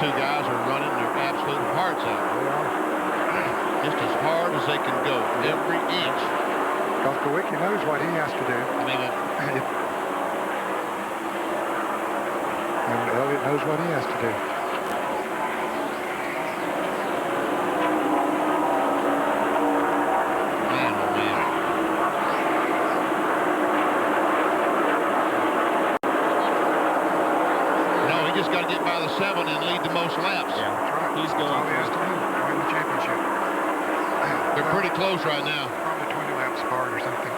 two guys are running their absolute hearts out. Just as hard as they can go, every inch. Kowicki knows what he has to do. I mean, and Elliott knows what he has to do. Man, oh man. No, he just got to get by the 7 and lead the most laps. Yeah, that's right. He's That's going all he has to do. Win the championship. They're pretty close right now. Probably 20 laps apart or something.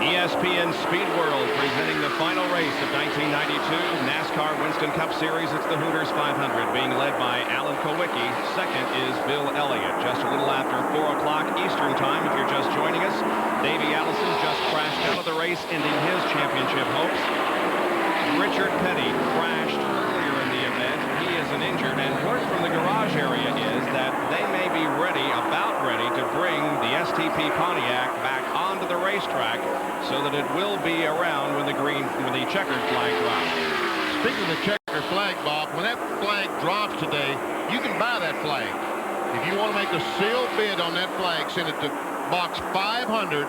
ESPN Speed World presenting the final race of 1992 NASCAR Winston Cup Series. It's the Hooters 500 being led by Alan Kowicki. Second is Bill Elliott. Just a little after 4 o'clock Eastern time if you're just joining us. Davey Allison just crashed out of the race, ending his championship hopes. Richard Petty crashed earlier in the event. He is an injured, and word from the garage area is that they may be ready, about ready, to bring the STP Pontiac back onto the racetrack so that it will be around when the checkered flag drops. Speaking of the checkered flag, Bob, when that flag drops today, you can buy that flag. If you want to make a sealed bid on that flag, send it to Box 500,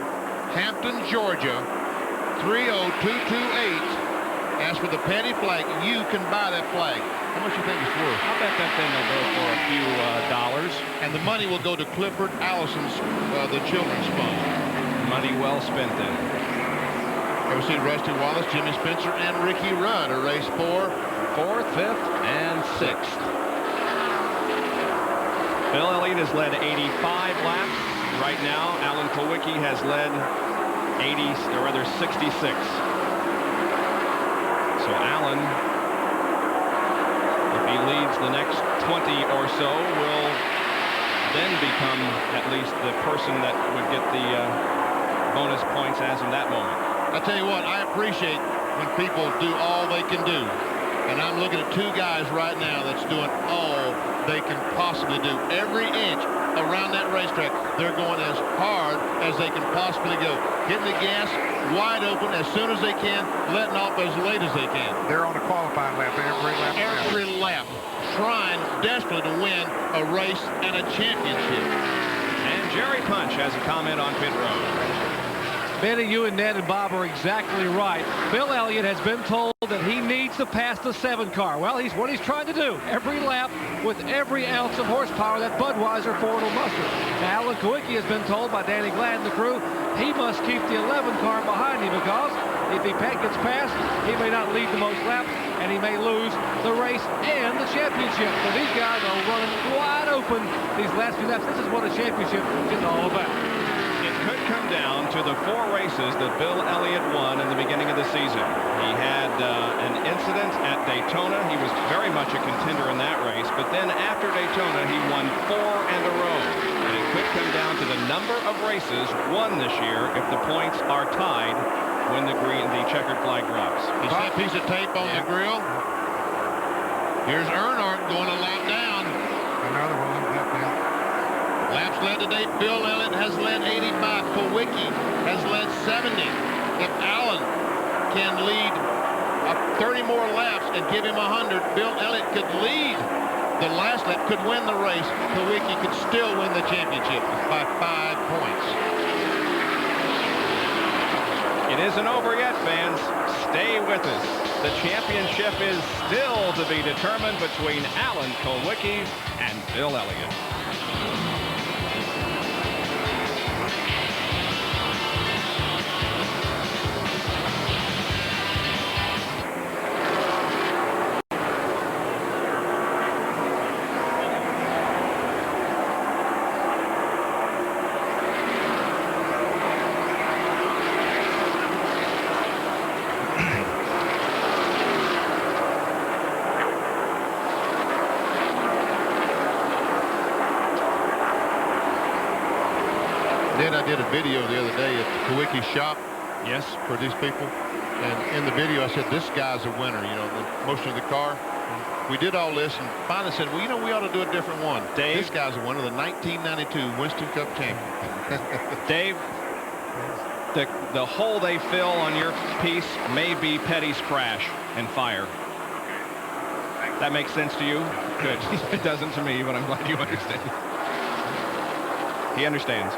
Hampton, Georgia, 30228. Ask for the Petty flag. You can buy that flag. How much do you think it's worth? I bet that thing will go for a few dollars. And the money will go to Clifford Allison's, the children's fund. Money well spent then. Ever see Rusty Wallace, Jimmy Spencer, and Ricky Rudd are race 4th, 5th, and 6th. Bill Elliott has led 85 laps. Right now, Alan Kowicki has led 66. So Alan, if he leads the next 20 or so, will then become at least the person that would get the bonus points as of that moment. I tell you what, I appreciate when people do all they can do. And I'm looking at two guys right now that's doing all they can possibly do. Every inch around that racetrack, they're going as hard as they can possibly go. Hitting the gas wide open as soon as they can, letting off as late as they can. They're on a qualifying lap every lap. Every lap, trying desperately to win a race and a championship. And Jerry Punch has a comment on pit road. Benny, you and Ned and Bob are exactly right. Bill Elliott has been told that he needs to pass the 7 car. Well, what he's trying to do. Every lap with every ounce of horsepower that Budweiser Ford will muster. Now, Alan Kowicki has been told by Danny Glad and the crew he must keep the 11 car behind him because if he gets past, he may not lead the most laps and he may lose the race and the championship. So these guys are running wide open these last few laps. This is what a championship is all about. It could come down to the 4 races that Bill Elliott won in the beginning of the season. He had an incident at Daytona. He was very much a contender in that race, but then after Daytona, he won 4 in a row. And it could come down to the number of races won this year if the points are tied when the checkered flag drops. You see a piece of tape on the grill? Here's Earnhardt going a lap down. Another one. Laps led today, Bill Elliott has led 85. Kowicki has led 70. If Allen can lead 30 more laps and give him 100, Bill Elliott could lead the last lap, could win the race. Kowicki could still win the championship by 5 points. It isn't over yet, fans. Stay with us. The championship is still to be determined between Alan Kowicki and Bill Elliott. I did a video the other day at Kawicki's shop. Yes. For these people. And in the video, I said, this guy's a winner, you know, the motion of the car. We did all this and finally said, well, you know, we ought to do a different one. Dave? This guy's a winner, the 1992 Winston Cup champion. Dave, the hole they fill on your piece may be Petty's crash and fire. That makes sense to you? Good. It doesn't to me, but I'm glad you understand. He understands.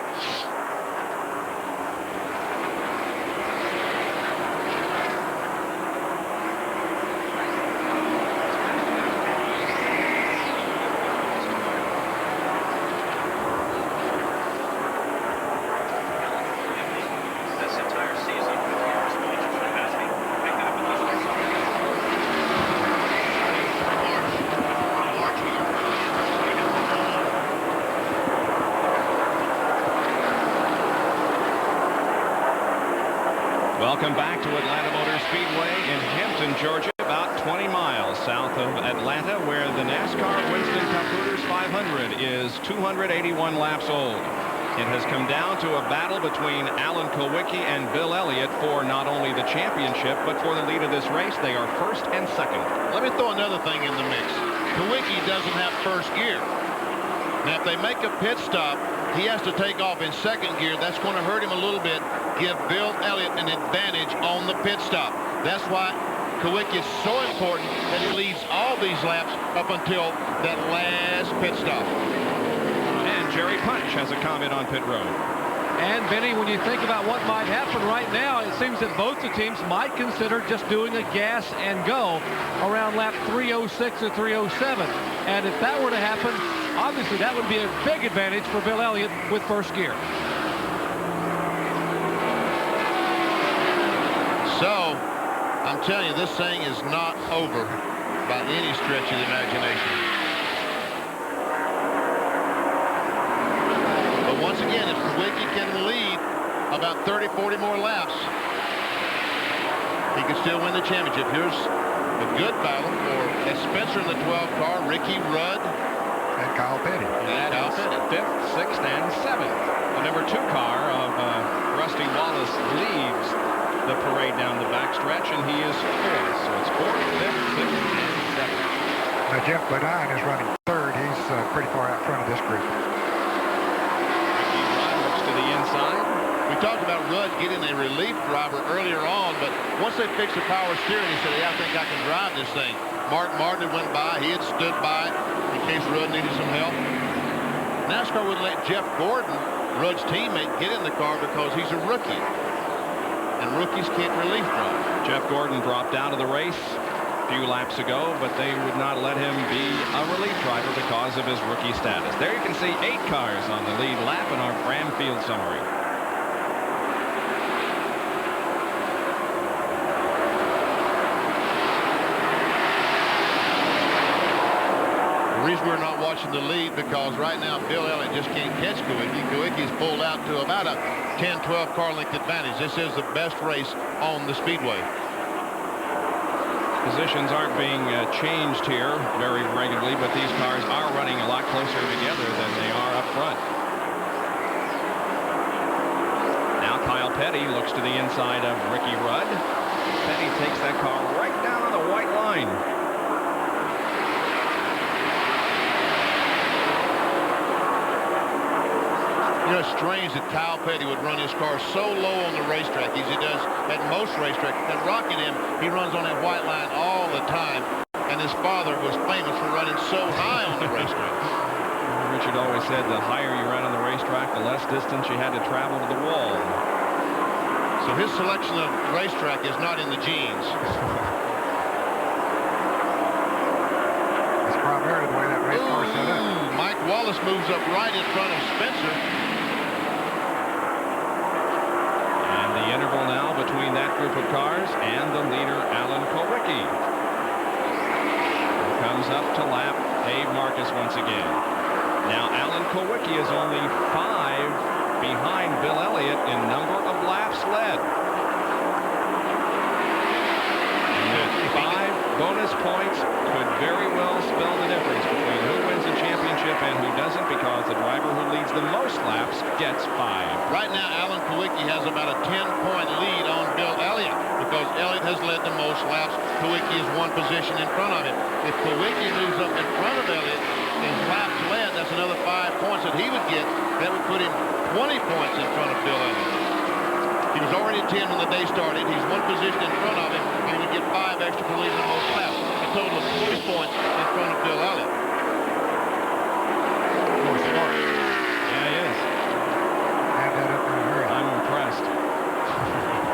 Welcome back to Atlanta Motor Speedway in Hampton, Georgia, about 20 miles south of Atlanta, where the NASCAR Winston Cup Hooters 500 is 281 laps old. It has come down to a battle between Alan Kulwicki and Bill Elliott for not only the championship, but for the lead of this race. They are first and second. Let me throw another thing in the mix. Kulwicki doesn't have first gear. Now, if they make a pit stop, he has to take off in second gear. That's going to hurt him a little bit. Give Bill Elliott an advantage on the pit stop. That's why Kulwicki is so important that he leads all these laps up until that last pit stop. And Jerry Punch has a comment on pit road. And Benny, when you think about what might happen right now, it seems that both the teams might consider just doing a gas and go around lap 306 or 307. And if that were to happen, obviously that would be a big advantage for Bill Elliott with first gear. So, I'm telling you, this thing is not over by any stretch of the imagination. But once again, if Kulwicki can lead about 30, 40 more laps, he could still win the championship. Here's a good battle for Spencer in the 12 car, Ricky Rudd, And Kyle Petty. That is fifth, sixth, and seventh. The number 2 car of Rusty Wallace leaves the parade down the backstretch, and he is fourth. So it's fourth, fifth, sixth, and seventh. Now Jeff Bodine is running third. He's pretty far out front of this group. Ricky Rudd looks to the inside. We talked about Rudd getting a relief driver earlier on, but once they fixed the power steering, he said, yeah, I think I can drive this thing. Martin had went by. He had stood by in case Rudd needed some help. NASCAR would let Jeff Gordon, Rudd's teammate, get in the car because he's a rookie. And rookies can't relief drive. Jeff Gordon dropped out of the race a few laps ago, but they would not let him be a relief driver because of his rookie status. There you can see 8 cars on the lead lap in our Fram Field summary. The reason we're not watching the lead because right now Bill Elliott just can't catch Kulwicki. Kulwicki's pulled out to about a 10-12 car length advantage. This is the best race on the speedway. Positions aren't being changed here very regularly, but these cars are running a lot closer together than they are up front. Now Kyle Petty looks to the inside of Ricky Rudd. Petty takes that car right down on the white line. You know, it's strange that Kyle Petty would run his car so low on the racetrack as he does at most racetracks. At Rockingham, he runs on that white line all the time, and his father was famous for running so high on the racetrack. Richard always said the higher you ran on the racetrack, the less distance you had to travel to the wall. So his selection of racetrack is not in the genes. It's primarily the way that race car is set up. Mike Wallace moves up right in front of Spencer. And the interval now between that group of cars and the leader, Alan Kulwicki. Comes up to lap Dave Marcus once again. Now Alan Kulwicki is only 5 behind Bill Elliott in number of laps led. And the 5 bonus points could very well spell the difference between who wins the championship championship and who doesn't, because the driver who leads the most laps gets 5. Right now, Alan Kulwicki has about a 10-point lead on Bill Elliott because Elliott has led the most laps. Kulwicki is 1 position in front of him. If Kulwicki moves up in front of Elliott, his laps led, that's another 5 points that he would get. That would put him 20 points in front of Bill Elliott. He was already at 10 when the day started. He's 1 position in front of him, and he would get 5 extra for leading the most laps. A total of 40 points in front of Bill Elliott. More smart. Yeah, he is. Add that up in a hurry. I'm impressed.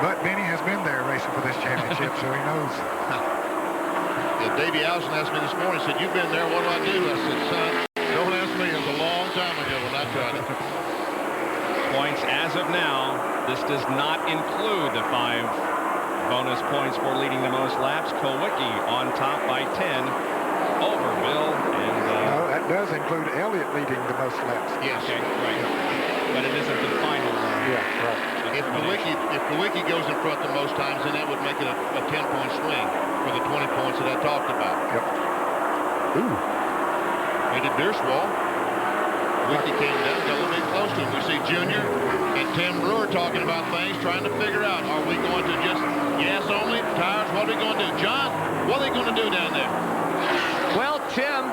But Benny has been there racing for this championship, so he knows. Yeah, Davey Allison asked me this morning, said, "You've been there, what do I do?" I said, "Son, don't ask me. It was a long time ago when I tried it." Points as of now. This does not include the 5 bonus points for leading the most laps. Kulwicki on top by 10 over Bill. And No, that does include Elliott leading the most laps. Yes. okay, right. But it isn't the final. Yeah, right. If Kulwicki goes in front the most times, then that would make it a 10-point swing for the 20 points that I talked about. Yep. Ooh. He did Bierswald. Kulwicki came down, got a little bit close to him. We see Junior and Tim Brewer talking about things, trying to figure out, are we going to just gas only, tires, what are we going to do? John, what are they going to do down there? Well, Tim,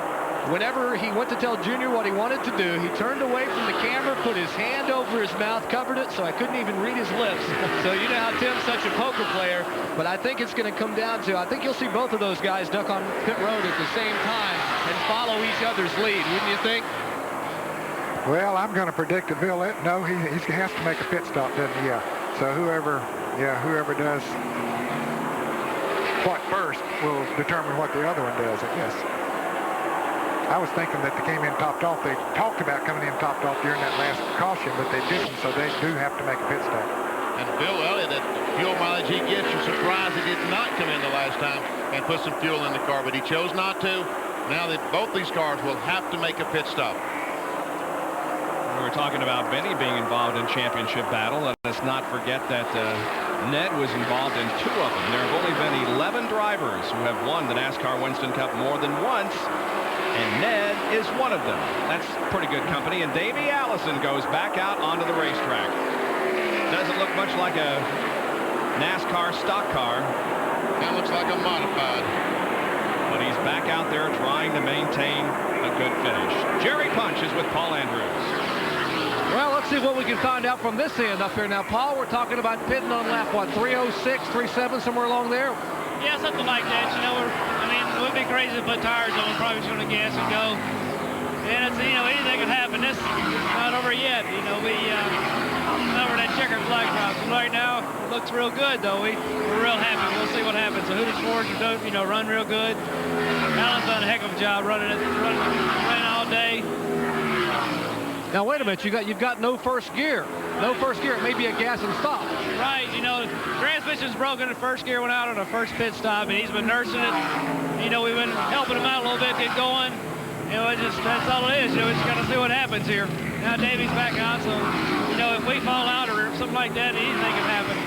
whenever he went to tell Junior what he wanted to do, he turned away from the camera, put his hand over his mouth, covered it so I couldn't even read his lips. So you know how Tim's such a poker player, but I think it's going to come down to, I think you'll see both of those guys duck on pit road at the same time and follow each other's lead, wouldn't you think? Well, I'm going to predict that Bill, no, he has to make a pit stop, doesn't he? Yeah. So whoever does what first will determine what the other one does, I guess. I was thinking that they came in topped off. They talked about coming in topped off during that last caution, but they didn't, so they do have to make a pit stop. And Bill Elliott, that fuel mileage he gets, you're surprised he did not come in the last time and put some fuel in the car, but he chose not to. Now that both these cars will have to make a pit stop. We were talking about Benny being involved in championship battle. Let us not forget that Ned was involved in 2 of them. There have only been 11 drivers who have won the NASCAR Winston Cup more than once, and Ned is one of them. That's pretty good company. And Davey Allison goes back out onto the racetrack. Doesn't look much like a NASCAR stock car. That looks like a modified. But he's back out there trying to maintain a good finish. Jerry Punch is with Paul Andrews. Well, let's see what we can find out from this end up here. Now, Paul, we're talking about pitting on lap, what, 306, 37, somewhere along there? Yeah, something like that. You know, it would be crazy to put tires on. Probably just going to gas and go. And it's, anything could happen. This is not over yet. We over that checkered flag drops. And right now, it looks real good, though. We're real happy. We'll see what happens. The Hooters Fords are run real good. Alan's done a heck of a job running all day. Now, wait a minute. You've got no first gear. No first gear. It may be a gas and stop. Right. Transmission's broken. The first gear went out on the first pit stop, and he's been nursing it. We've been helping him out a little bit, get going. That's all it is. We just got to see what happens here. Now Davey's back out, so, if we fall out or something like that, anything can happen.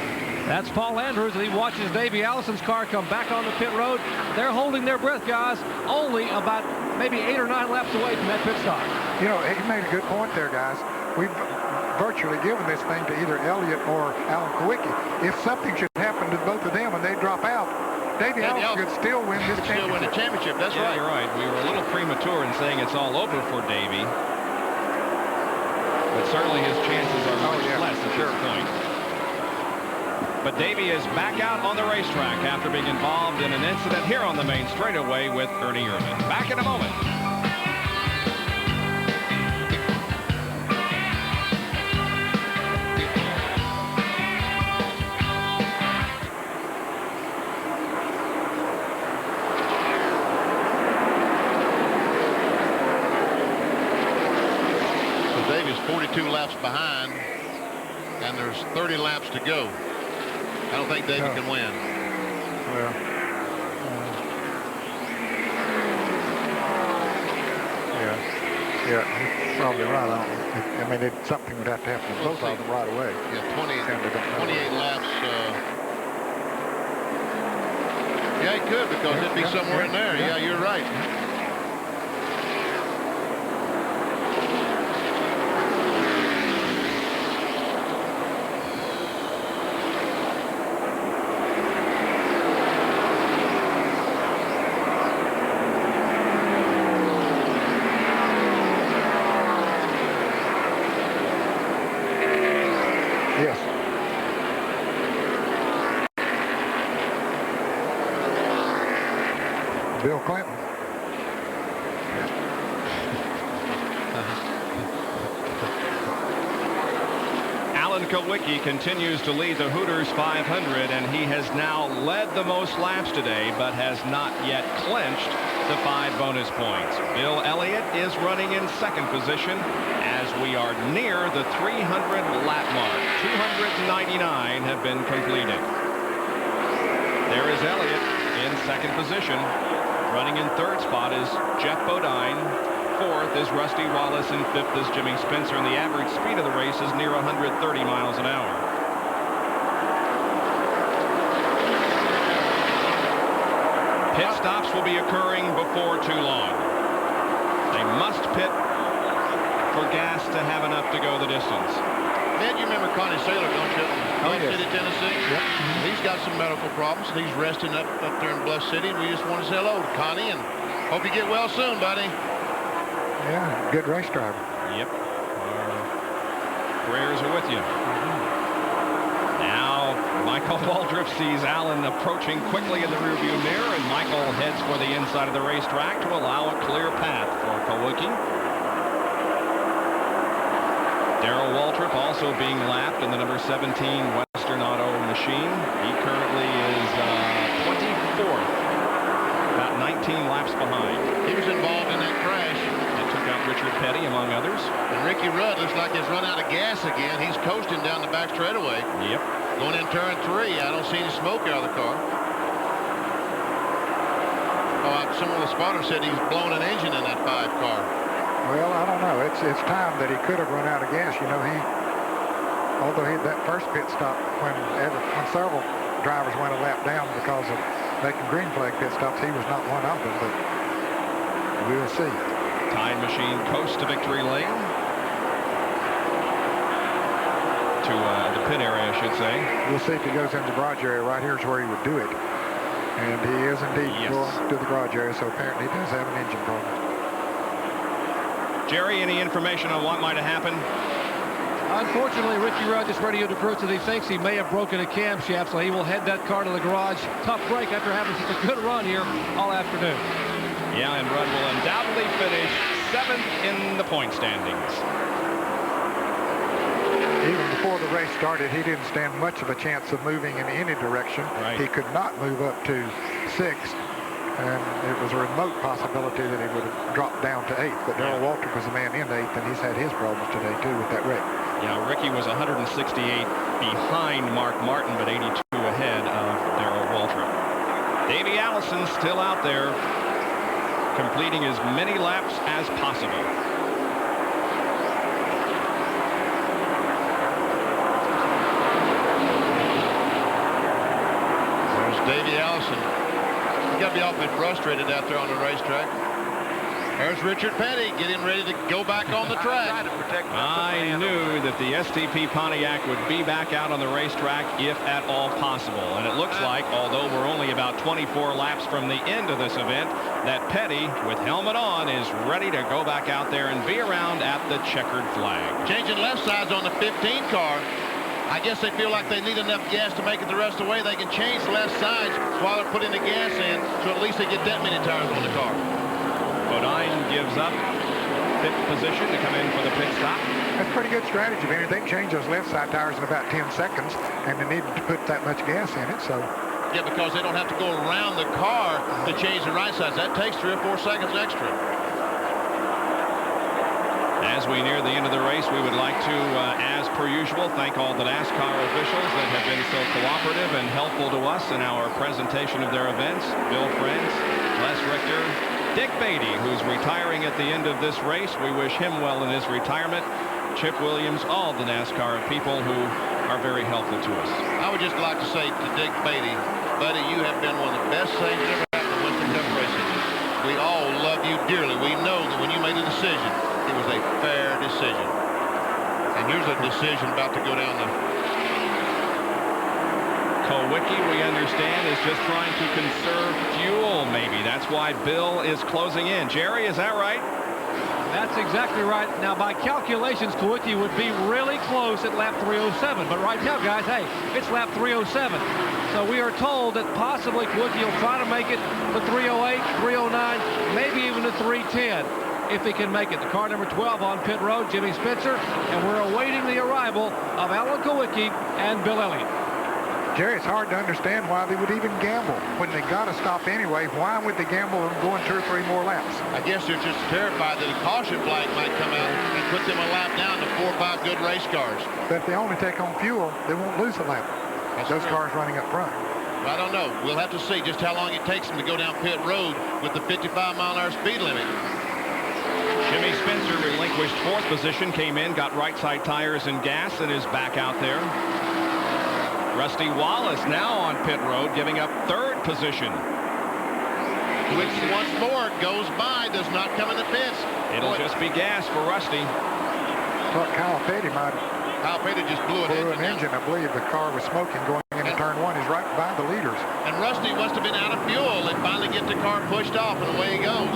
That's Paul Andrews, and he watches Davey Allison's car come back on the pit road. They're holding their breath, guys, only about maybe 8 or 9 laps away from that pit stop. He made a good point there, guys. We've virtually given this thing to either Elliott or Alan Kulwicki. If something should happen to both of them and they drop out, Davey Allison could still win this championship. Still win the championship, that's right. You're right. We were a little premature in saying it's all over for Davey. But certainly his chances are much less at this point. But Davey is back out on the racetrack after being involved in an incident here on the main straightaway with Ernie Irvan. Back in a moment. So Davey's 42 laps behind, and there's 30 laps to go. I don't think Davey can win. Well, yeah, he's probably right. Something would have to happen to both of them right away. Yeah, 28 laps. Yeah, he could, because it'd be somewhere in there. Yeah, you're right. Bill Clinton. Alan Kulwicki continues to lead the Hooters 500, and he has now led the most laps today, but has not yet clinched the 5 bonus points. Bill Elliott is running in second position as we are near the 300 lap mark. 299 have been completed. There is Elliott in second position. Running in third spot is Jeff Bodine. Fourth is Rusty Wallace, and fifth is Jimmy Spencer, and the average speed of the race is near 130 miles an hour. Pit stops will be occurring before too long. They must pit for gas to have enough to go the distance. Ned, you remember Connie Saylor, don't you? Bluff yes. City, Tennessee? Yep. He's got some medical problems. He's resting up there in Bluff City, and we just want to say hello to Connie and hope you get well soon, buddy. Yeah, good race driver. Yep. Our prayers are with you. Now, Michael Waldrop sees Allen approaching quickly in the rearview mirror, and Michael heads for the inside of the racetrack to allow a clear path for Kulwicki. Darrell Waltrip also being lapped in the number 17 Western Auto machine. He currently is 24th, about 19 laps behind. He was involved in that crash. Took out Richard Petty, among others. And Ricky Rudd looks like he's run out of gas again. He's coasting down the back straightaway. Yep. Going in turn 3. I don't see any smoke out of the car. Oh, some of the spotters said he's blown an engine in that 5 car. Well, I don't know. It's time that he could have run out of gas. You know, although that first pit stop when several drivers went a lap down because of making green flag pit stops, he was not one of them. But we'll see. Time machine coast to victory lane. To the pit area, I should say. We'll see if he goes into the garage area. Right here is where he would do it. And he is indeed going to the garage area, so apparently he does have an engine problem. Jerry, any information on what might have happened? Unfortunately, Ricky Rudd just radioed to crew that he thinks he may have broken a camshaft, so he will head that car to the garage. Tough break after having such a good run here all afternoon. Yeah, and Rudd will undoubtedly finish 7th in the point standings. Even before the race started, he didn't stand much of a chance of moving in any direction. Right. He could not move up to 6th, and it was a remote possibility that he would have dropped down to 8th. But Darrell Waltrip was the man in 8th, and he's had his problems today, too, with that wreck. Yeah, Ricky was 168 behind Mark Martin, but 82 ahead of Darrell Waltrip. Davey Allison still out there, completing as many laps as possible. There's Davey Allison. You got to be awfully frustrated out there on the racetrack. There's Richard Petty getting ready to go back on the track. I knew that the STP Pontiac would be back out on the racetrack if at all possible. And it looks like, although we're only about 24 laps from the end of this event, that Petty, with helmet on, is ready to go back out there and be around at the checkered flag. Changing left sides on the 15 car. I guess they feel like they need enough gas to make it the rest of the way. They can change left sides while they're putting the gas in, so at least they get that many tires on the car. Bodine gives up pit position to come in for the pit stop. That's pretty good strategy, man. They can change those left side tires in about 10 seconds, and they need to put that much gas in it, so. Yeah, because they don't have to go around the car to change the right sides. That takes 3 or 4 seconds extra. As we near the end of the race, we would like to, as per usual, thank all the NASCAR officials that have been so cooperative and helpful to us in our presentation of their events. Bill Friends, Les Richter, Dick Beatty, who's retiring at the end of this race. We wish him well in his retirement. Chip Williams, all the NASCAR people who are very helpful to us. I would just like to say to Dick Beatty, buddy, you have been one of the best things ever happened to Winston Cup racing. We all love you dearly. We know that when you made a decision, it was a fair decision. And here's a decision about to go down the... Kulwicki, we understand, is just trying to conserve fuel, maybe. That's why Bill is closing in. Jerry, is that right? That's exactly right. Now, by calculations, Kulwicki would be really close at lap 307. But right now, guys, hey, it's lap 307. So we are told that possibly Kawicki will try to make it to 308, 309, maybe even to 310 if he can make it. The car number 12 on pit road, Jimmy Spencer, and we're awaiting the arrival of Alan Kawicki and Bill Elliott. Jerry, it's hard to understand why they would even gamble. When they got to stop anyway, why would they gamble on going 2 or 3 more laps? I guess they're just terrified that a caution flag might come out and put them a lap down to 4 or 5 good race cars. But if they only take on fuel, they won't lose a lap. Those cars running up front. I don't know. We'll have to see just how long it takes them to go down pit road with the 55-mile-an-hour speed limit. Jimmy Spencer relinquished 4th position, came in, got right side tires and gas, and is back out there. Rusty Wallace now on pit road, giving up 3rd position. Which once more goes by, does not come in the pits. It'll just be gas for Rusty. Well, Kyle Petty might Kyle Petty just blew an engine. I believe the car was smoking going into turn 1. He's right by the leaders. And Rusty must have been out of fuel and finally get the car pushed off, and away he goes.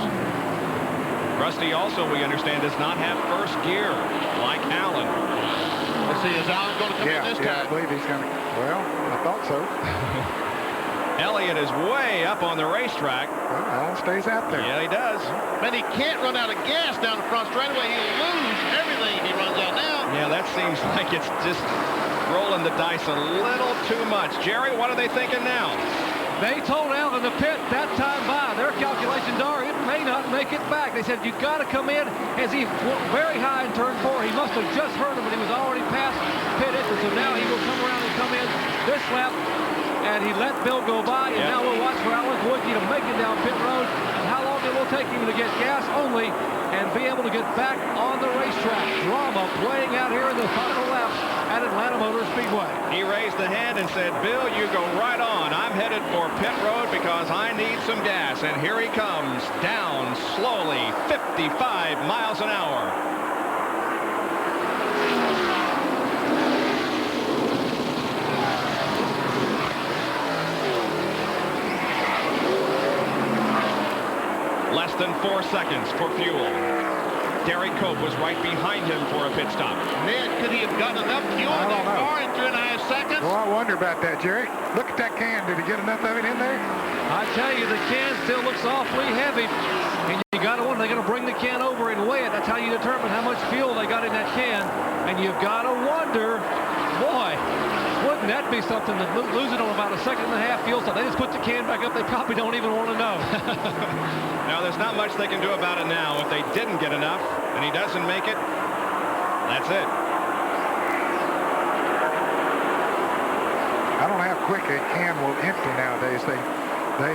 Rusty also, we understand, does not have 1st gear like Allen. Let's see, is Allen going to come in this time? I believe he's going to. Well, I thought so. Elliott is way up on the racetrack. Well, Allen stays out there. Yeah, he does. Man, he can't run out of gas down the front straightaway. He'll lose everything if he runs out now. Yeah, that seems like it's just rolling the dice a little too much. Jerry, what are they thinking now? They told Allen to pit that time by. Their calculations are it may not make it back. They said, you've got to come in as he went very high in turn 4. He must have just heard him, but he was already past pit exit. So now he will come around and come in this lap. And he let Bill go by, and now we'll watch for Alan Kawicki to make it down pit road, and how long it will take him to get gas only and be able to get back on the racetrack. Drama playing out here in the final laps at Atlanta Motor Speedway. He raised the hand and said, Bill, you go right on. I'm headed for pit road because I need some gas. And here he comes down slowly, 55 miles an hour. Less than 4 seconds for fuel. Derek Cope was right behind him for a pit stop. Man, could he have gotten enough fuel in that car in 2.5 seconds? Well, I wonder about that, Jerry. Look at that can. Did he get enough of it in there? I tell you, the can still looks awfully heavy. And you got to wonder, they're going to bring the can over and weigh it. That's how you determine how much fuel they got in that can. And you've got to wonder, boy, wouldn't that be something that losing on about 1.5 seconds fuel stuff? They just put the can back up. They probably don't even want to know. Now, there's not much they can do about it now. If they didn't get enough and he doesn't make it, that's it. I don't know how quick a can will empty nowadays. They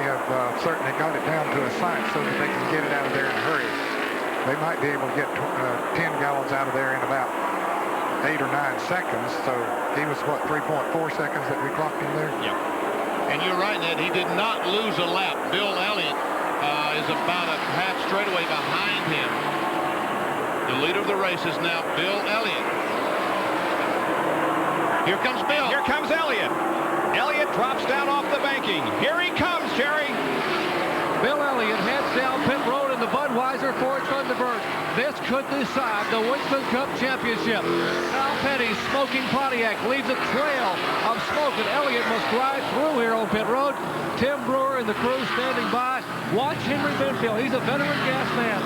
have certainly got it down to a science so that they can get it out of there in a hurry. They might be able to get 10 gallons out of there in about 8 or 9 seconds. So he was, what, 3.4 seconds that we clocked him there? Yep. And you're right, Ned. He did not lose a lap. Bill Elliott is about a half straightaway behind him. The leader of the race is now Bill Elliott. Here comes Bill. Here comes Elliott. Elliott drops down off the banking. Here he comes, Jerry. Bill Elliott heads down pit road in the Budweiser Ford Thunderbird. This could decide the Winston Cup Championship. Kyle Petty's smoking Pontiac leaves a trail of smoke, and Elliott must drive through here on pit road. Tim Brewer and the crew standing by. Watch Henry Benfield. He's a veteran gas man.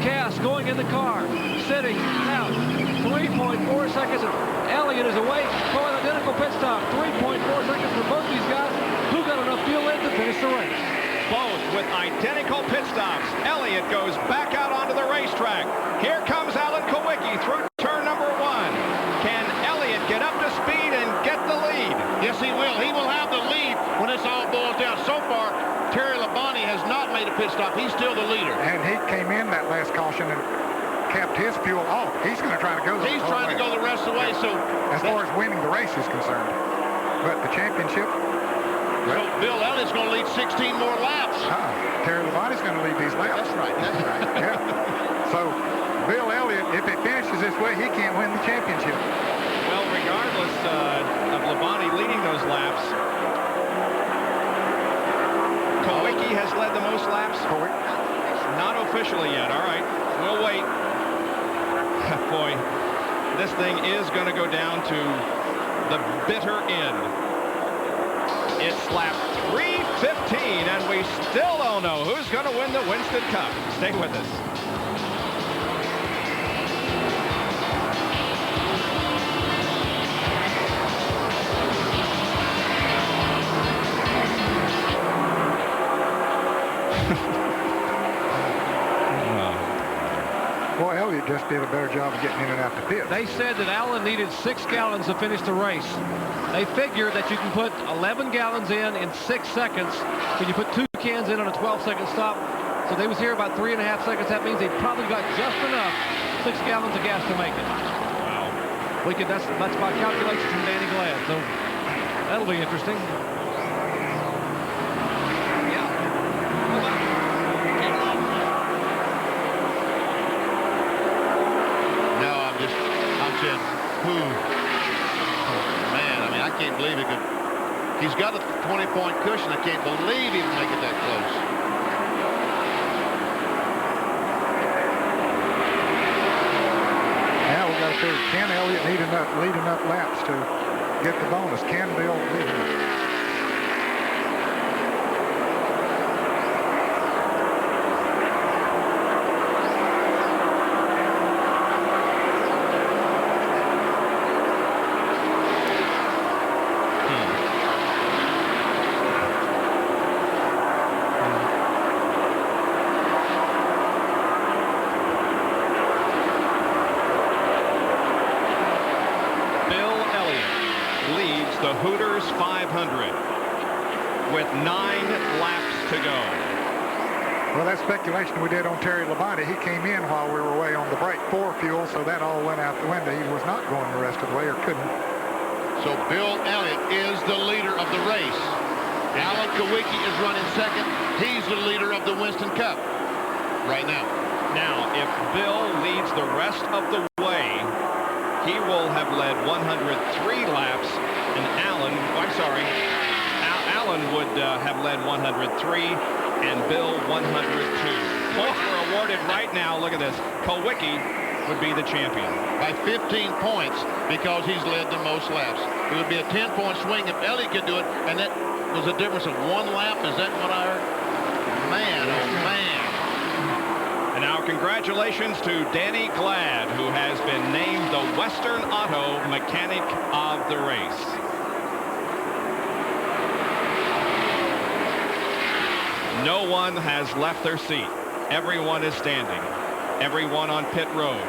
Cass going in the car, sitting out. 3.4 seconds. Elliott is away for an identical pit stop. 3.4 seconds for both these guys. Who got enough fuel in to finish the race? Both with identical pit stops. Elliott goes back out onto the racetrack. Here comes Alan Kawicki through turn number 1. Can Elliott get up to speed and get the lead? Yes, he will. He will have the lead when this all boils down. So far, Terry Labonte has not made a pit stop. He's still the leader. And he came in that last caution and kept his fuel off. He's going to try to go the He's whole trying way. to go the rest of the way. So as far as winning the race is concerned. But the championship, so Bill Elliott's going to lead 16 more laps. Terry Labonte's going to lead these laps. That's right. That's right. Yeah. So Bill Elliott, if it finishes this way, he can't win the championship. Well, regardless of Labonte leading those laps, Kawicki has led the most laps. Not officially yet. All right. We'll wait. Boy, this thing is going to go down to the bitter end. It's lap 3:15, and we still don't know who's going to win the Winston Cup. Stay with us. Boy, Elliott just did a better job of getting in and out the pit. They said that Allen needed 6 gallons to finish the race. They figured that you can put 11 gallons in 6 seconds when you put 2 cans in on a 12-second stop. So they was here about 3.5 seconds. That means they probably got just enough 6 gallons of gas to make it. Wow. That's by calculations from Danny Glad. So that'll be interesting. Man, I mean, I can't believe it could. He's got a 20-point cushion. I can't believe he can make it that close. Now we got to figure, can Elliott lead enough laps to get the bonus? Can Bill lead him? The Hooters 500 with 9 laps to go. Well, that speculation we did on Terry Labonte, he came in while we were away on the break for fuel, so that all went out the window. He was not going the rest of the way, or couldn't. So Bill Elliott is the leader of the race. Alan Kawicki is running second. He's the leader of the Winston Cup right now. Now, if Bill leads the rest of the way, he will have led 103 laps. And Allen would have led 103, and Bill 102. Points are awarded right now. Look at this. Kawicki would be the champion. By 15 points because he's led the most laps. It would be a 10-point swing if Elliott could do it, and that was a difference of 1 lap. Is that what I heard? Man, oh man. And now congratulations to Danny Glad, who has been named the Western Auto Mechanic of the race. No one has left their seat. Everyone is standing. Everyone on pit road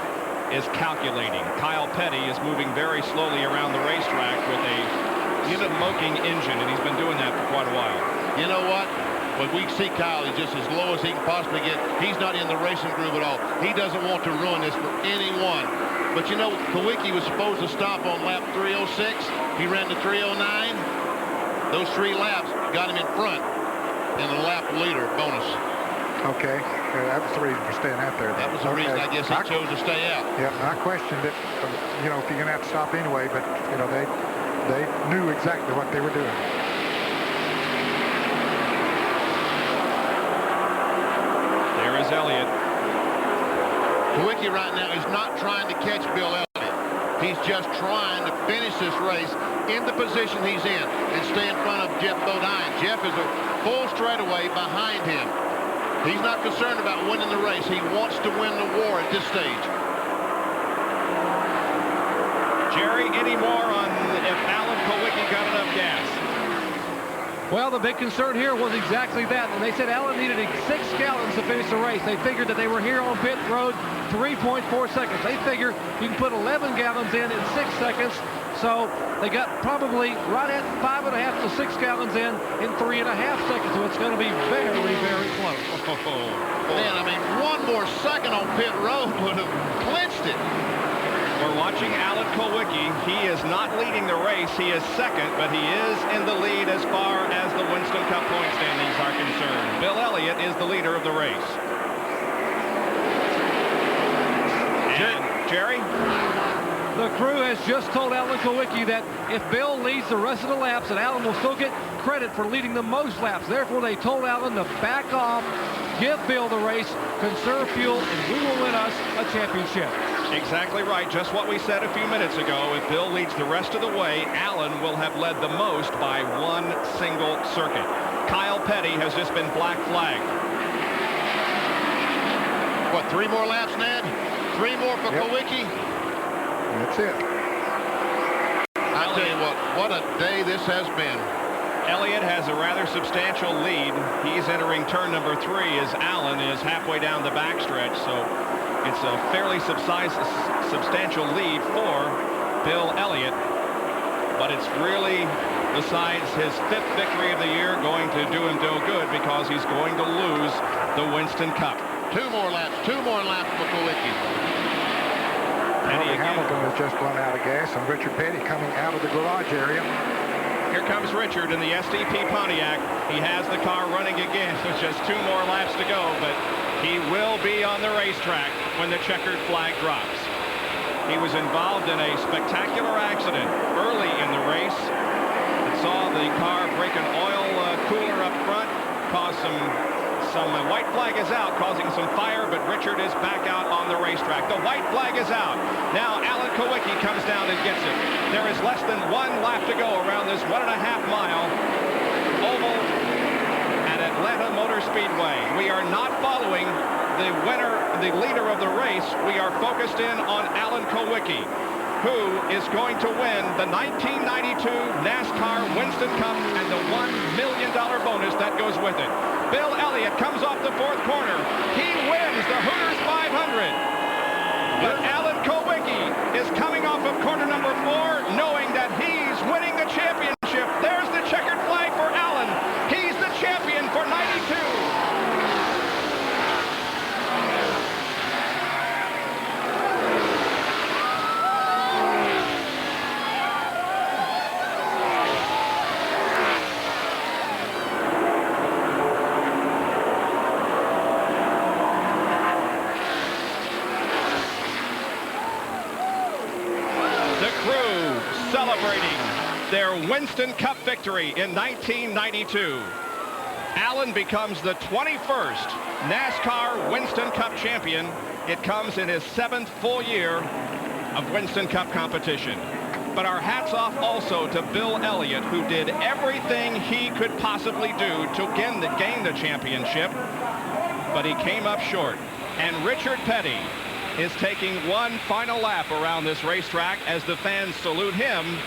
is calculating. Kyle Petty is moving very slowly around the racetrack with a smoking engine, and he's been doing that for quite a while. You know what? When we see Kyle, he's just as low as he can possibly get. He's not in the racing groove at all. He doesn't want to ruin this for anyone. But you know, Kawicki was supposed to stop on lap 306. He ran to 309. Those 3 laps got him in front in the lap leader bonus. Okay, that was the reason for staying out there. That was the reason, I guess, he chose to stay out. Yeah, I questioned it. You know, if you're going to have to stop anyway, but you know, they knew exactly what they were doing. There is Elliott. Kawicki right now is not trying to catch Bill Elliott. He's just trying to finish this race in the position he's in and stay in front of Jeff Bodine. Jeff is a full straightaway behind him. He's not concerned about winning the race. He wants to win the war at this stage. Jerry, any more on if Alan Kawicki got enough gas? Well, the big concern here was exactly that. And they said Allen needed 6 gallons to finish the race. They figured that they were here on pit road 3.4 seconds. They figure you can put 11 gallons in 6 seconds. So they got probably right at 5.5 to 6 gallons in 3.5 seconds. So it's going to be very, very close. Man, I mean, 1 more second on pit road would have clinched it. We're watching Alan Kawicki. He is not leading the race. He is second, but he is in the lead as far as the Winston Cup point standings are concerned. Bill Elliott is the leader of the race. And Jerry? The crew has just told Alan Kawicki that if Bill leads the rest of the laps, that Alan will still get credit for leading the most laps. Therefore, they told Alan to back off, give Bill the race, conserve fuel, and we will win us a championship. Exactly right. Just what we said a few minutes ago. If Bill leads the rest of the way, Allen will have led the most by one single circuit. Kyle Petty has just been black flagged. What, 3 more laps, Ned? 3 more for Kulwicki? That's it. I tell you what a day this has been. Elliott has a rather substantial lead. He's entering turn number 3 as Allen is halfway down the backstretch. So it's a fairly substantial lead for Bill Elliott. But it's really, besides his 5th victory of the year, going to do him no good because he's going to lose the Winston Cup. 2 more laps for Kulwicki. Hamilton has just run out of gas, and Richard Petty coming out of the garage area. Here comes Richard in the SDP Pontiac. He has the car running again with just 2 more laps to go, but he will be on the racetrack when the checkered flag drops. He was involved in a spectacular accident early in the race. It saw the car break an oil cooler up front, caused some white flag is out, causing some fire, but Richard is back out on the racetrack. The white flag is out. Now Alan Kulwicki comes down and gets it. There is less than 1 lap to go around this 1.5-mile oval at Atlanta Motor Speedway. We are not following the leader of the race. We are focused in on Alan Kulwicki, who is going to win the 1992 NASCAR Winston Cup and the $1 million bonus that goes with it. Bill Elliott comes off the 4th corner. He wins the Hooters 500. But Alan Kulwicki is coming off of corner number 4, knowing that he's winning the championship. There's the checkered flag for Alan. He's the champion for 92. Celebrating their Winston Cup victory in 1992. Allen becomes the 21st NASCAR Winston Cup champion. It comes in his 7th full year of Winston Cup competition. But our hats off also to Bill Elliott, who did everything he could possibly do to gain the championship, but he came up short. And Richard Petty is taking one final lap around this racetrack as the fans salute him,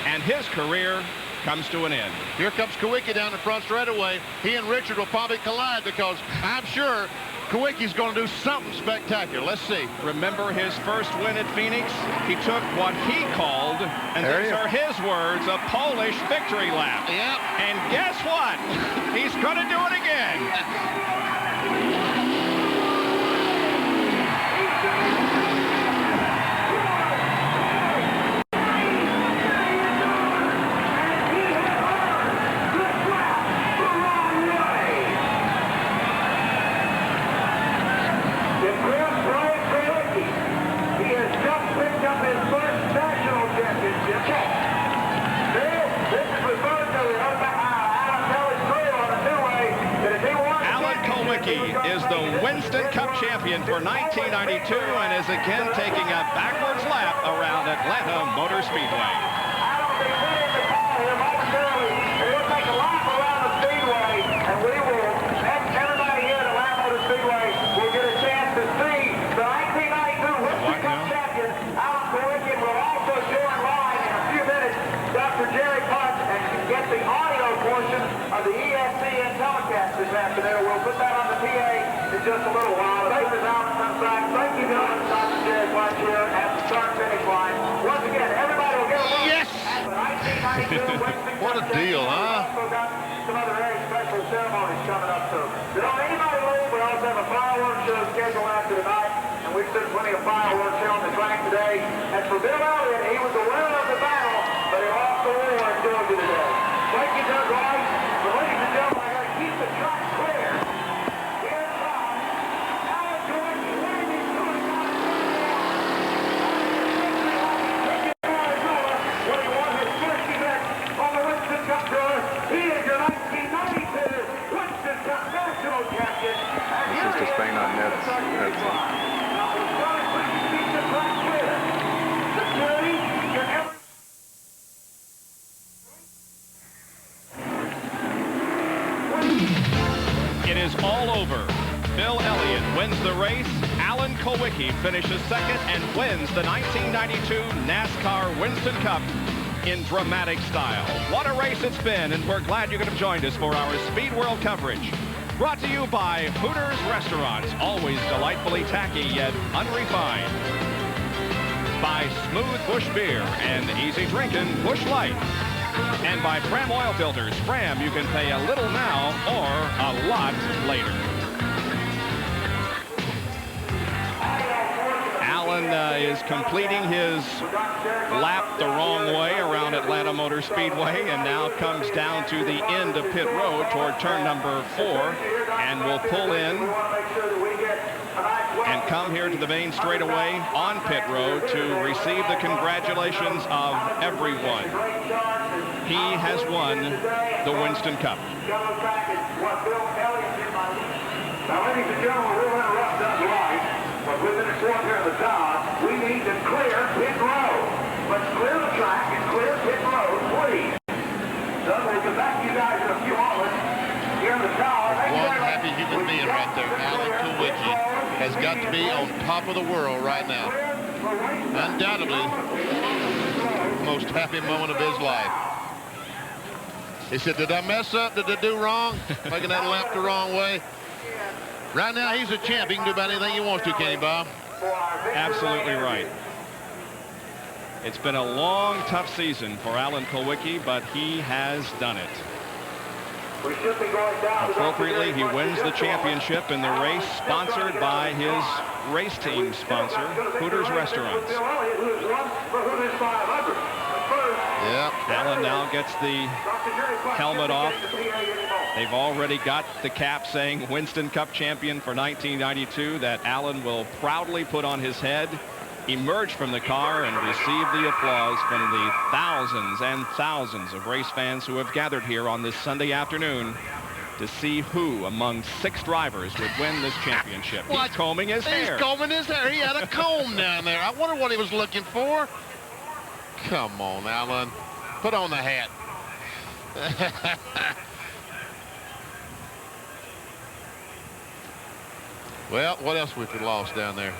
and his career comes to an end. Here comes Kulwicki down the front straightaway. He and Richard will probably collide because I'm sure Kulwicki's going to do something spectacular. Let's see. Remember his first win at Phoenix? He took what he called, and these are his words, a Polish victory lap. Yep. And guess what? He's going to do it again. Is the Winston Cup champion for 1992 and is again taking a backwards lap around Atlanta Motor Speedway. We'll take a lap around the Speedway, and we will, everybody here at Atlanta Motor Speedway will get a chance to see the 1992 Winston Cup champion, Alan Kulwicki. Will also join live in a few minutes Dr. Jerry Punch and get the audio portion of the ESPN telecast this afternoon. We'll put that on the PA in just a little while. Thank you, Thank you, Dr. Jerry Punch here at the start-finish line. Once again, everybody will get a look at the 1992 Winston Cup. What a deal, huh? We also got some other very special ceremonies coming up too. Don't anybody leave. We also have a fireworks show scheduled after tonight, and we've seen plenty of fireworks here on the track today. And for Bill Elliott, he was the winner of the battle, but he lost the war in Georgia today. Thank you, Doug Wright. But ladies and gentlemen, I got to keep the track clear. Here's Alan Kulwicki winning his when he won his first event on the Winston Cup Tour. He is your 1992 Winston Cup national champion. And This is to Spain on nets. now, we're going to keep the track is all over. Bill Elliott wins the race. Alan Kulwicki finishes second and wins the 1992 NASCAR Winston Cup in dramatic style. What a race it's been, and we're glad you could have joined us for our Speed World coverage. Brought to you by Hooters Restaurants, always delightfully tacky yet unrefined. By Smooth Bush Beer and easy drinking Bush Light. And by Fram Oil Filters. Fram, you can pay a little now or a lot later. Alan is completing his lap the wrong way around Atlanta Motor Speedway and now comes down to the end of pit road toward turn number 4 and will pull in and come here to the main straightaway on pit road to receive the congratulations of everyone. He has won the Winston Cup. Now, ladies and gentlemen, we'll interrupt that light, but within a short here at the top, we need to clear pit road. Let's clear the track and clear pit road, please. Doug, we'll get back to you guys in a few moments here in the tower. One happy human being right there. Alan Kulwicki has got to be on top of the world right now. Undoubtedly, the most happy moment of his life. He said, did I mess up? Did I do wrong? Making that lap the wrong way? Right now, he's a champ. He can do about anything he wants to, can he, Bob? Absolutely right. It's been a long, tough season for Alan Kulwicki, but he has done it. Appropriately, he wins the championship in the race sponsored by his race team sponsor, Hooters Restaurants. Yeah. Alan now gets the helmet off. They've already got the cap saying Winston Cup champion for 1992 that Alan will proudly put on his head, emerge from the car, and receive the applause from the thousands and thousands of race fans who have gathered here on this Sunday afternoon to see who among 6 drivers would win this championship. He's combing his hair. He's combing his hair. He had a comb down there. I wonder what he was looking for. Come on, Alan. Put on the hat. Well, what else we could lost down there?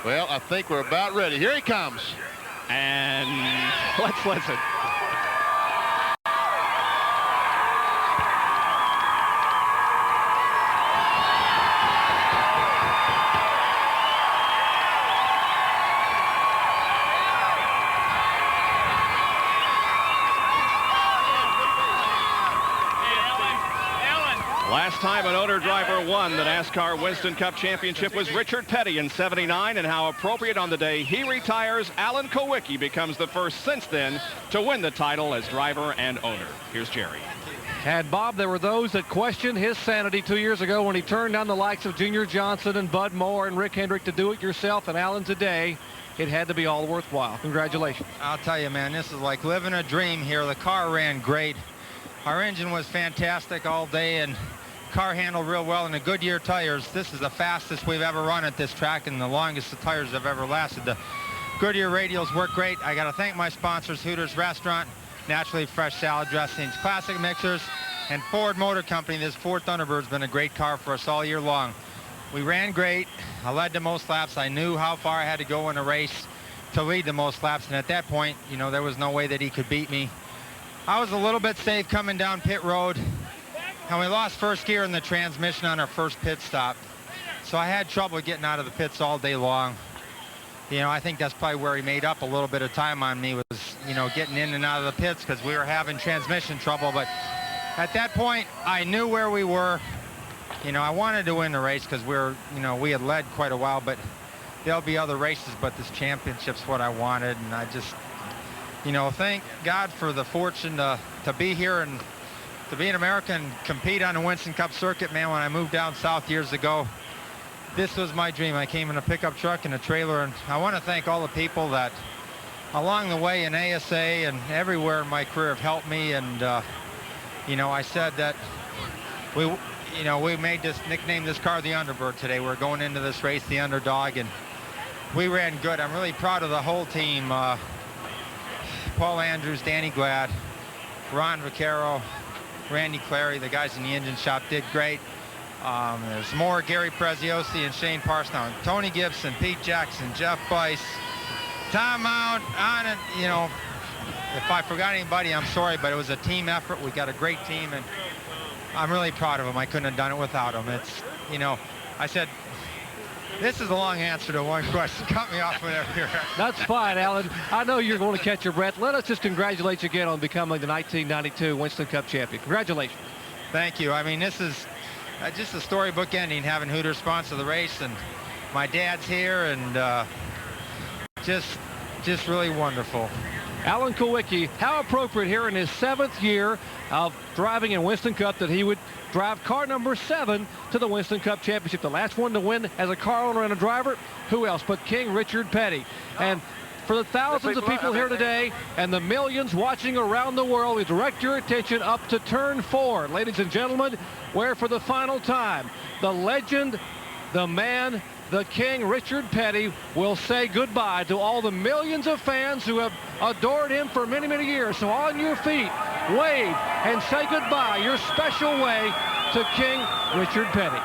Well, I think we're about ready. Here he comes. And let's listen. Last time an owner driver won the NASCAR Winston Cup Championship was Richard Petty in '79, and how appropriate on the day he retires, Alan Kulwicki becomes the first since then to win the title as driver and owner. Here's Jerry. And Bob, there were those that questioned his sanity 2 years ago when he turned down the likes of Junior Johnson and Bud Moore and Rick Hendrick to do it yourself, and Alan today. It had to be all worthwhile. Congratulations. I'll tell you, man, this is like living a dream here. The car ran great. Our engine was fantastic all day, and car handled real well. And the Goodyear tires, this is the fastest we've ever run at this track and the longest the tires have ever lasted. The Goodyear radials work great. I got to thank my sponsors, Hooters Restaurant, Naturally Fresh Salad Dressings, Classic Mixers, and Ford Motor Company. This Ford Thunderbird's been a great car for us all year long. We ran great. I led the most laps. I knew how far I had to go in a race to lead the most laps, and at that point, you know, there was no way that he could beat me. I was a little bit safe coming down pit road, and we lost first gear in the transmission on our first pit stop. So I had trouble getting out of the pits all day long. You know, I think that's probably where he made up a little bit of time on me, was, you know, getting in and out of the pits because we were having transmission trouble. But at that point, I knew where we were. You know, I wanted to win the race because we had led quite a while, but there'll be other races, but this championship's what I wanted. And I just, you know, thank God for the fortune to be here and to be in America and compete on the Winston Cup circuit. Man, when I moved down south years ago, this was my dream. I came in a pickup truck and a trailer, and I want to thank all the people that along the way in ASA and everywhere in my career have helped me. And you know, I said that we made this, nickname this car the Underbird today. We're going into this race the underdog, and we ran good. I'm really proud of the whole team. Paul Andrews, Danny Glad, Ron Vaccaro, Randy Clary, the guys in the engine shop did great. There's more Gary Preziosi and Shane Parsnow, Tony Gibson, Pete Jackson, Jeff Bice, Tom Mount, on it. You know, if I forgot anybody, I'm sorry, but it was a team effort. We got a great team, and I'm really proud of them. I couldn't have done it without them. It's, you know, I said, this is a long answer to one question. Cut me off whenever you're ready. That's fine, Alan. I know you're going to catch your breath. Let us just congratulate you again on becoming the 1992 Winston Cup champion. Congratulations. Thank you. I mean, this is just a storybook ending, having Hooters sponsor the race, and my dad's here, and just really wonderful. Alan Kulwicki, how appropriate here in his 7th year of driving in Winston Cup that he would drive car number 7 to the Winston Cup Championship. The last one to win as a car owner and a driver, who else but King Richard Petty. And for the thousands of people here today and the millions watching around the world, we direct your attention up to turn 4. Ladies and gentlemen, where for the final time, the legend, the man, the King, Richard Petty, will say goodbye to all the millions of fans who have adored him for many, many years. So on your feet, wave and say goodbye, your special way to King Richard Petty.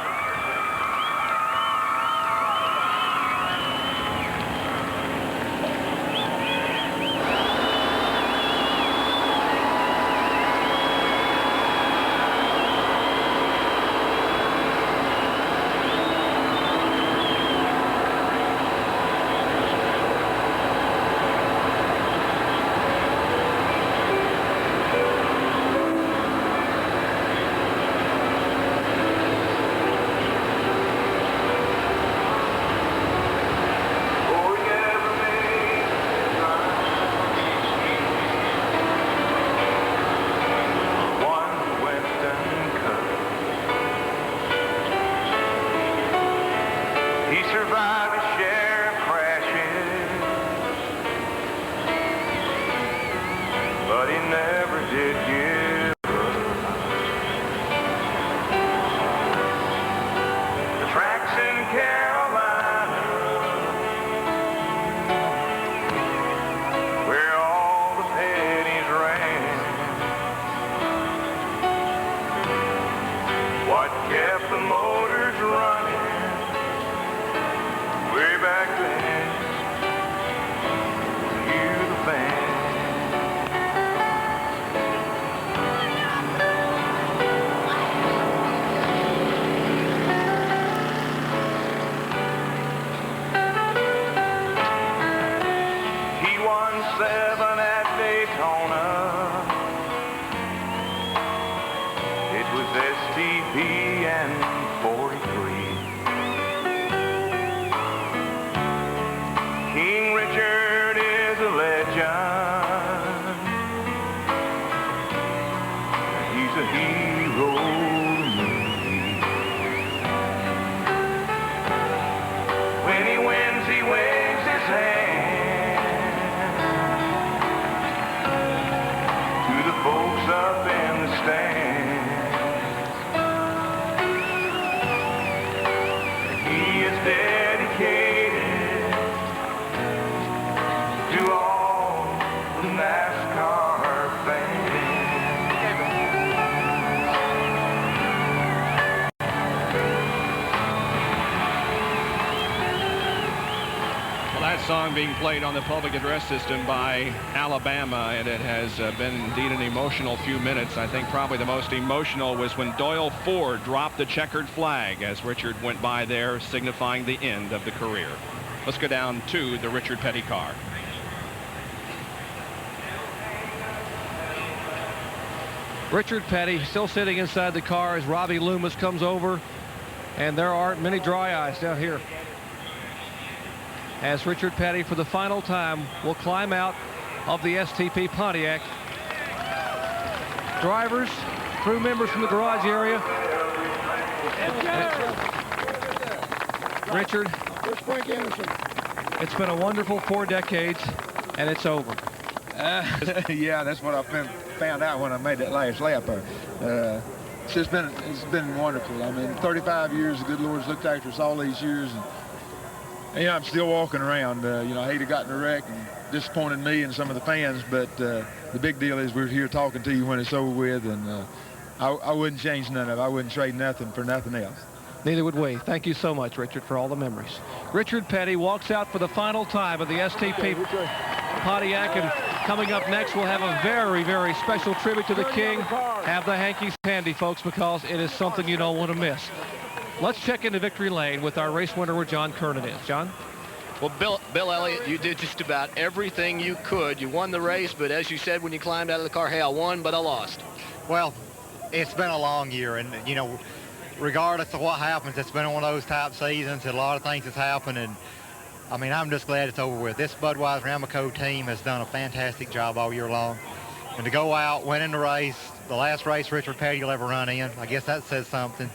Song being played on the public address system by Alabama, and it has been indeed an emotional few minutes. I think probably the most emotional was when Doyle Ford dropped the checkered flag as Richard went by there, signifying the end of the career. Let's go down to the Richard Petty car. Richard Petty still sitting inside the car as Robbie Loomis comes over, and there aren't many dry eyes down here as Richard Petty, for the final time, will climb out of the STP Pontiac. Drivers, crew members from the garage area. Richard, it's been a wonderful 4 decades, and it's over. Yeah, that's what I found out when I made that last lap. It's been wonderful. I mean, 35 years, the good Lord's looked after us all these years. And yeah, I'm still walking around. You know, I hate to got in a wreck and disappointed me and some of the fans, but the big deal is we're here talking to you when it's over with, and I wouldn't change none of it. I wouldn't trade nothing for nothing else. Neither would we. Thank you so much, Richard, for all the memories. Richard Petty walks out for the final time of the STP Pontiac, and coming up next, we'll have a very, very special tribute to the King. Have the hankies handy, folks, because it is something you don't want to miss. Let's check into victory lane with our race winner where John Kernan is. John? Well, Bill Elliott, you did just about everything you could. You won the race, but as you said when you climbed out of the car, hey, I won, but I lost. Well, it's been a long year, and, you know, regardless of what happens, it's been one of those type seasons. A lot of things has happened, and I mean, I'm just glad it's over with. This Budweiser Amoco team has done a fantastic job all year long. And to go out, winning the race, the last race Richard Petty will ever run in, I guess that says something.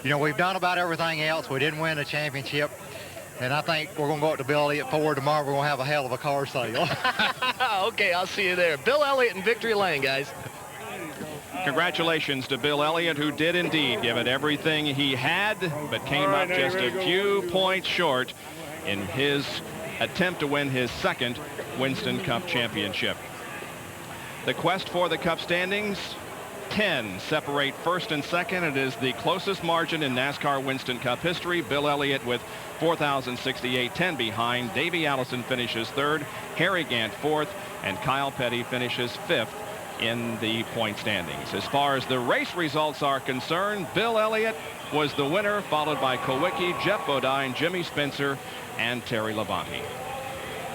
You know, we've done about everything else. We didn't win the championship. And I think we're going to go up to Bill Elliott Ford tomorrow. We're going to have a hell of a car sale. Okay, I'll see you there. Bill Elliott in victory lane, guys. Congratulations to Bill Elliott, who did indeed give it everything he had, but came up just a few points short in his attempt to win his second Winston Cup championship. The quest for the Cup standings, 10 separate first and second. It is the closest margin in NASCAR Winston Cup history. Bill Elliott with 4,068, 10 behind. Davey Allison finishes third, Harry Gant fourth, and Kyle Petty finishes fifth in the point standings. As far as the race results are concerned, Bill Elliott was the winner, followed by Kowicki, Jeff Bodine, Jimmy Spencer, and Terry Labonte.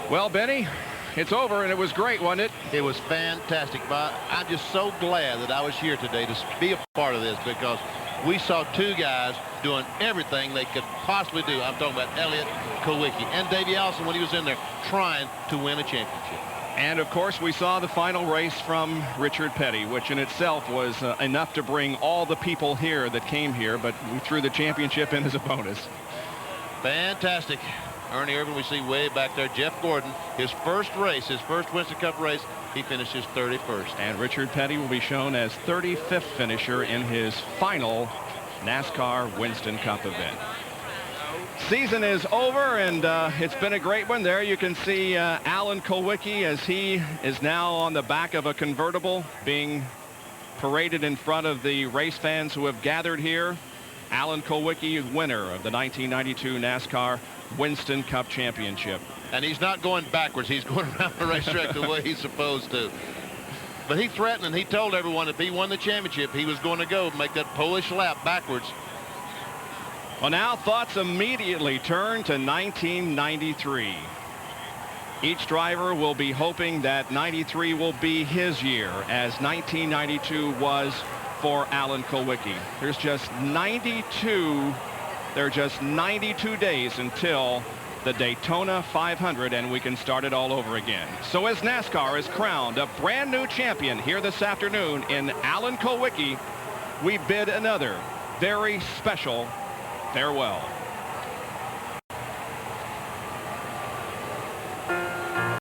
Well, Benny, it's over, and it was great, wasn't it? It was fantastic. But I'm just so glad that I was here today to be a part of this, because we saw two guys doing everything they could possibly do. I'm talking about Elliott, Kowicki, and Davey Allison when he was in there trying to win a championship. And, of course, we saw the final race from Richard Petty, which in itself was enough to bring all the people here that came here, but we threw the championship in as a bonus. Fantastic. Ernie Irvin, we see way back there. Jeff Gordon, his first race, his first Winston Cup race, he finishes 31st. And Richard Petty will be shown as 35th finisher in his final NASCAR Winston Cup event. Season is over, and it's been a great one. There you can see Alan Kowicki as he is now on the back of a convertible being paraded in front of the race fans who have gathered here. Alan Kowicki, winner of the 1992 NASCAR Winston Cup Championship. And he's not going backwards. He's going around the racetrack the way he's supposed to. But he threatened, and he told everyone if he won the championship, he was going to go make that Polish lap backwards. Well, now thoughts immediately turn to 1993. Each driver will be hoping that 93 will be his year, as 1992 was for Alan Kowicki. There's just 92 days until the Daytona 500, and we can start it all over again. So as NASCAR is crowned a brand new champion here this afternoon in Alan Kowicki, we bid another very special farewell.